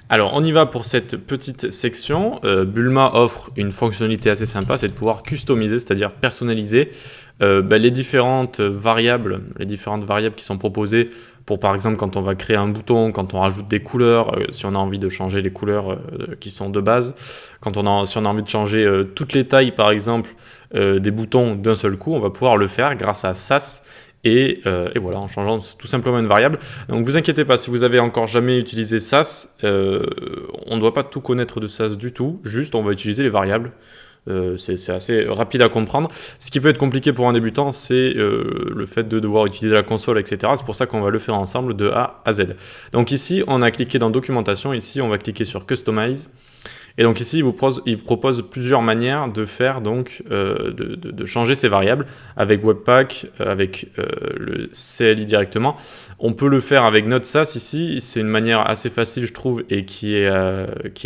Alors, on y va pour cette petite section. Bulma offre une fonctionnalité assez sympa, c'est de pouvoir customiser, c'est-à-dire personnaliser les différentes variables qui sont proposées pour, par exemple, quand on va créer un bouton, quand on rajoute des couleurs, si on a envie de changer les couleurs qui sont de base, si on a envie de changer toutes les tailles, par exemple, des boutons d'un seul coup, on va pouvoir le faire grâce à Sass. Et voilà, en changeant tout simplement une variable. Donc vous inquiétez pas, si vous avez encore jamais utilisé Sass, on ne doit pas tout connaître de Sass du tout, juste on va utiliser les variables. C'est assez rapide à comprendre. Ce qui peut être compliqué pour un débutant, c'est le fait de devoir utiliser la console, etc. C'est pour ça qu'on va le faire ensemble de A à Z. Donc ici, on a cliqué dans Documentation, ici on va cliquer sur Customize. Et donc ici, il propose plusieurs manières de faire, donc, de changer ces variables avec Webpack, avec le CLI directement. On peut le faire avec Node.Sass ici, c'est une manière assez facile, je trouve, et qui est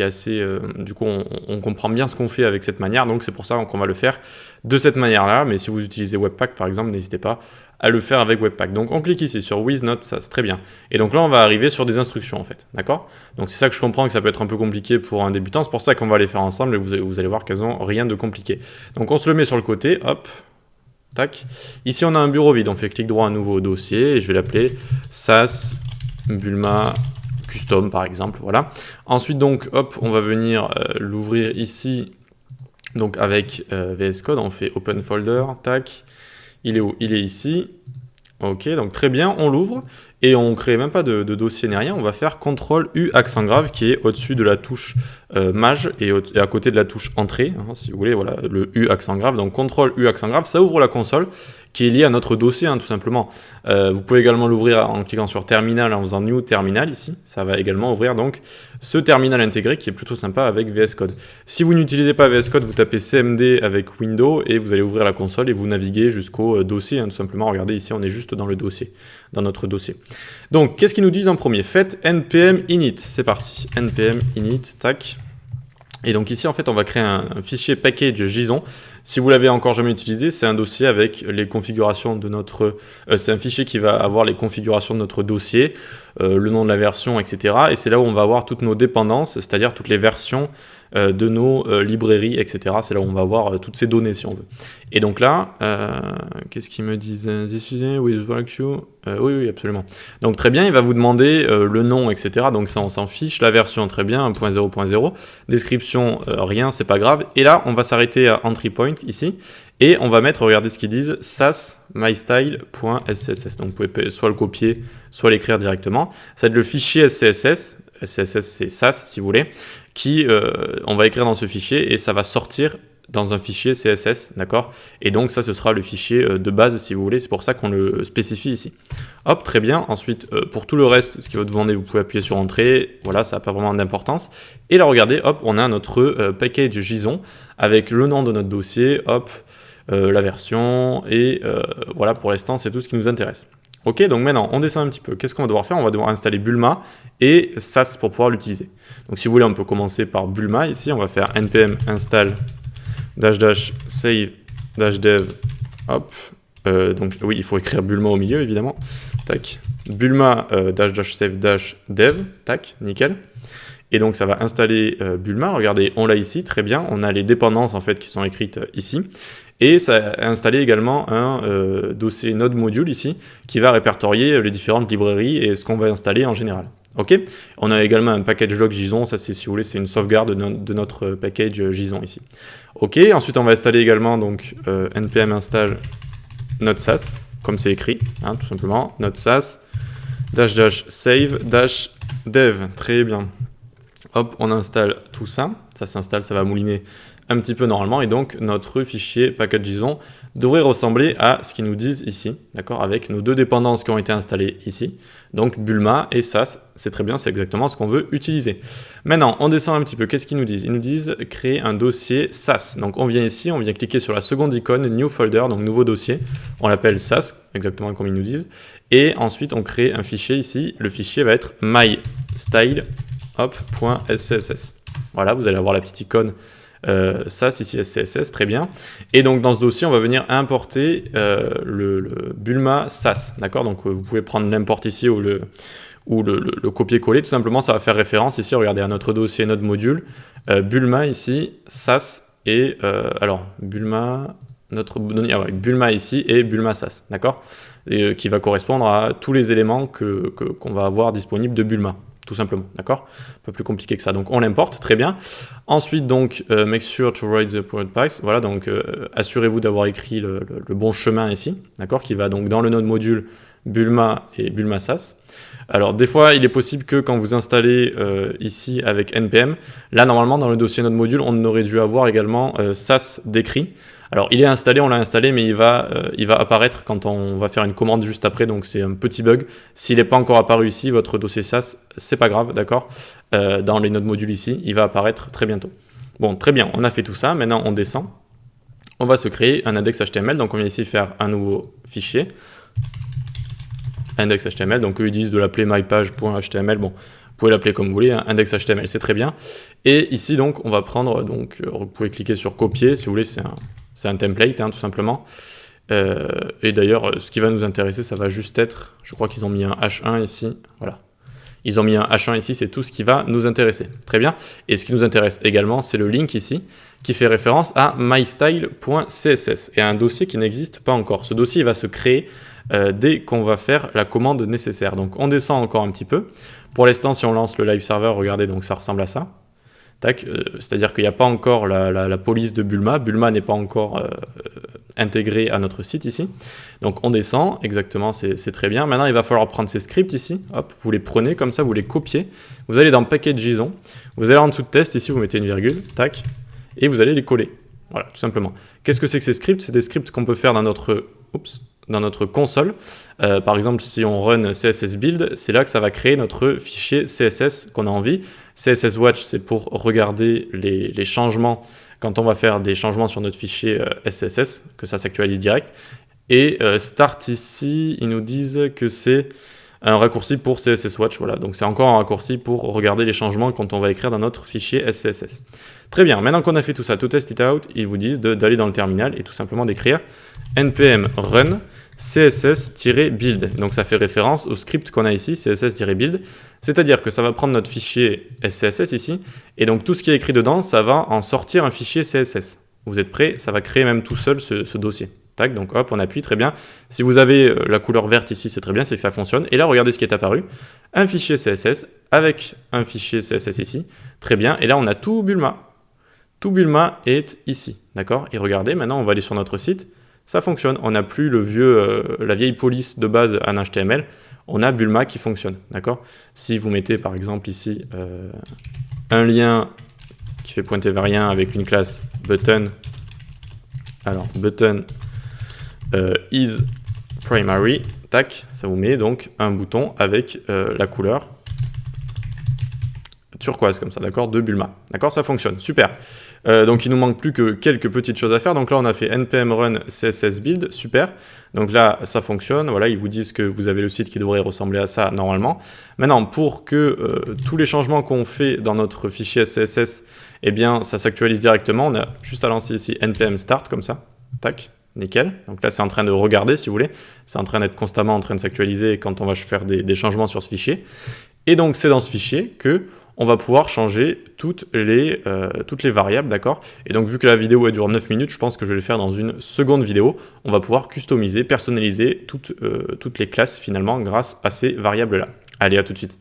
assez... du coup, on comprend bien ce qu'on fait avec cette manière, donc c'est pour ça qu'on va le faire de cette manière-là. Mais si vous utilisez Webpack, par exemple, n'hésitez pas à le faire avec Webpack. Donc on clique ici sur With Node.Sass, très bien. Et donc là, on va arriver sur des instructions, en fait, d'accord? Donc c'est ça que je comprends que ça peut être un peu compliqué pour un débutant, c'est pour ça qu'on va les faire ensemble, et vous allez voir qu'elles n'ont rien de compliqué. Donc on se le met sur le côté, hop, tac. Ici, on a un bureau vide, on fait clic droit à nouveau dossier, et je vais l'appeler Sass Bulma Custom, par exemple, voilà. Ensuite, donc, hop, on va venir l'ouvrir ici, donc avec VS Code, on fait Open Folder, tac. Il est où? Il est ici. Ok, donc très bien, on l'ouvre et on ne crée même pas de dossier ni rien. On va faire CTRL-U accent grave qui est au-dessus de la touche Maj et à côté de la touche Entrée, hein, si vous voulez, voilà, le U accent grave. Donc CTRL-U accent grave, ça ouvre la console qui est liée à notre dossier, hein, tout simplement. Vous pouvez également l'ouvrir en cliquant sur Terminal, en faisant New Terminal ici. Ça va également ouvrir donc ce terminal intégré qui est plutôt sympa avec VS Code. Si vous n'utilisez pas VS Code, vous tapez CMD avec Windows et vous allez ouvrir la console et vous naviguez jusqu'au dossier, hein, tout simplement. Regardez ici, on est juste dans le dossier, dans notre dossier. Donc, qu'est-ce qu'ils nous disent en premier? Faites npm init, c'est parti. npm init, tac. Et donc ici, en fait, on va créer un fichier package JSON. Si vous l'avez encore jamais utilisé, c'est un dossier avec les configurations de notre... c'est un fichier qui va avoir les configurations de notre dossier, le nom de la version, etc. Et c'est là où on va avoir toutes nos dépendances, c'est-à-dire toutes les versions de nos librairies, etc. C'est là où on va avoir toutes ces données, si on veut. Et donc là, qu'est-ce qu'ils me disent? This is with value. Oui, absolument. Donc très bien, il va vous demander le nom, etc. Donc ça, on s'en fiche. La version, très bien, 1.0.0. Description, rien, c'est pas grave. Et là, on va s'arrêter à entry point, ici. Et on va mettre, regardez ce qu'ils disent, sass mystyle.scss. Donc vous pouvez soit le copier, soit l'écrire directement. Ça va être le fichier SCSS. SCSS, c'est Sass, si vous voulez, qui, on va écrire dans ce fichier et ça va sortir dans un fichier CSS, d'accord? Et donc ça, ce sera le fichier de base, si vous voulez, c'est pour ça qu'on le spécifie ici. Hop, très bien. Ensuite, pour tout le reste, ce qui va vous demander, vous pouvez appuyer sur Entrée, voilà, ça n'a pas vraiment d'importance. Et là, regardez, hop, on a notre package JSON avec le nom de notre dossier, hop, la version, et voilà, pour l'instant, c'est tout ce qui nous intéresse. Ok, donc maintenant, on descend un petit peu. Qu'est-ce qu'on va devoir faire? On va devoir installer Bulma et Sass pour pouvoir l'utiliser. Donc si vous voulez, on peut commencer par Bulma. Ici, on va faire npm install --save -dev. Hop. Donc oui, il faut écrire Bulma au milieu, évidemment. Tac. Bulma -save -dev. Tac, nickel. Et donc ça va installer Bulma. Regardez, on l'a ici, très bien. On a les dépendances en fait qui sont écrites ici. Et ça a installé également un dossier Node Module ici, qui va répertorier les différentes librairies et ce qu'on va installer en général. Ok. On a également un package log JSON, ça c'est, si vous voulez, c'est une sauvegarde de notre package JSON ici. Ok, ensuite on va installer également donc npm install Node.Sass, comme c'est écrit, hein, tout simplement, Node.Sass -save -dev, très bien. Hop, on installe tout ça, ça s'installe, ça va mouliner un petit peu normalement, et donc notre fichier package JSON devrait ressembler à ce qu'ils nous disent ici, d'accord, avec nos deux dépendances qui ont été installées ici, donc Bulma et Sass, c'est très bien, c'est exactement ce qu'on veut utiliser. Maintenant, on descend un petit peu, qu'est-ce qu'ils nous disent? Ils nous disent créer un dossier Sass, donc on vient ici, on vient cliquer sur la seconde icône, New Folder, donc nouveau dossier, on l'appelle Sass, exactement comme ils nous disent, et ensuite on crée un fichier ici, le fichier va être mystyle.scss. Voilà, vous allez avoir la petite icône Sass ici, SCSS, très bien. Et donc dans ce dossier, on va venir importer le Bulma Sass, d'accord? Donc vous pouvez prendre l'import ici ou ou le copier-coller, tout simplement, ça va faire référence ici, regardez, à notre dossier, notre module, Bulma ici, SAS, et alors, Bulma, Bulma ici, et Bulma SAS, d'accord, qui va correspondre à tous les éléments qu'on va avoir disponibles de Bulma, tout simplement, d'accord, pas plus compliqué que ça. Donc, on l'importe, très bien. Ensuite, donc, make sure to write the appropriate path, voilà, donc, assurez-vous d'avoir écrit le bon chemin ici, d'accord, qui va donc dans le node module Bulma et Bulma SAS. Alors, des fois, il est possible que quand vous installez ici avec npm, là, normalement, dans le dossier node module, on aurait dû avoir également SAS décrit. Alors, il est installé, on l'a installé, mais il va apparaître quand on va faire une commande juste après, donc c'est un petit bug. S'il n'est pas encore apparu ici, votre dossier SAS, c'est pas grave, d'accord, dans les nodes modules ici, il va apparaître très bientôt. Bon, très bien, on a fait tout ça, maintenant on descend. On va se créer un index HTML, donc on vient ici faire un nouveau fichier. Index HTML, donc eux ils disent de l'appeler mypage.html, bon, vous pouvez l'appeler comme vous voulez, hein, index HTML, c'est très bien. Et ici donc, on va prendre, donc vous pouvez cliquer sur copier, si vous voulez, c'est un template, hein, tout simplement. Et d'ailleurs, ce qui va nous intéresser, ça va juste être, je crois qu'ils ont mis un H1 ici, voilà. Ils ont mis un H1 ici, c'est tout ce qui va nous intéresser. Très bien. Et ce qui nous intéresse également, c'est le link ici, qui fait référence à mystyle.css, et à un dossier qui n'existe pas encore. Ce dossier il va se créer dès qu'on va faire la commande nécessaire. Donc on descend encore un petit peu. Pour l'instant, si on lance le live server, regardez, donc ça ressemble à ça. C'est-à-dire qu'il n'y a pas encore la police de Bulma. Bulma n'est pas encore intégré à notre site ici. Donc on descend, exactement, c'est très bien. Maintenant, il va falloir prendre ces scripts ici. Hop, vous les prenez comme ça, vous les copiez. Vous allez dans Package.json. Vous allez en dessous de test, ici, vous mettez une virgule, tac, et vous allez les coller. Voilà, tout simplement. Qu'est-ce que c'est que ces scripts? C'est des scripts qu'on peut faire dans notre console. Par exemple, si on run CSS build, c'est là que ça va créer notre fichier CSS qu'on a envie. CSS watch, c'est pour regarder les changements quand on va faire des changements sur notre fichier SCSS, que ça s'actualise direct. Et start ici, ils nous disent que c'est un raccourci pour CSS watch. Voilà, donc c'est encore un raccourci pour regarder les changements quand on va écrire dans notre fichier SCSS. Très bien, maintenant qu'on a fait tout ça, to test it out, ils vous disent d'aller dans le terminal et tout simplement d'écrire npm run css-build. Donc ça fait référence au script qu'on a ici, css-build. C'est-à-dire que ça va prendre notre fichier SCSS ici, et donc tout ce qui est écrit dedans, ça va en sortir un fichier CSS. Vous êtes prêts? Ça va créer même tout seul ce dossier. Tac, donc hop, on appuie, très bien. Si vous avez la couleur verte ici, c'est très bien, c'est que ça fonctionne. Et là, regardez ce qui est apparu. Un fichier CSS avec un fichier CSS ici. Très bien, et là, on a tout Bulma. Tout Bulma est ici, d'accord? Et regardez, maintenant, on va aller sur notre site. Ça fonctionne. On n'a plus la vieille police de base en HTML. On a Bulma qui fonctionne, d'accord? Si vous mettez, par exemple, ici, un lien qui fait pointer vers rien avec une classe button. Alors, button is primary, tac, ça vous met donc un bouton avec la couleur turquoise comme ça, d'accord, de Bulma. D'accord, ça fonctionne, super. Donc il nous manque plus que quelques petites choses à faire. Donc là on a fait npm run css build, super. Donc là ça fonctionne, voilà, ils vous disent que vous avez le site qui devrait ressembler à ça normalement. Maintenant pour que tous les changements qu'on fait dans notre fichier SCSS, eh bien ça s'actualise directement, on a juste à lancer ici npm start comme ça, tac. Nickel, donc là c'est en train de regarder si vous voulez, c'est en train d'être constamment en train de s'actualiser quand on va faire des changements sur ce fichier. Et donc c'est dans ce fichier que on va pouvoir changer toutes les variables, d'accord? Et donc vu que la vidéo elle dure 9 minutes, je pense que je vais le faire dans une seconde vidéo. On va pouvoir customiser, personnaliser toutes les classes finalement grâce à ces variables-là. Allez, à tout de suite.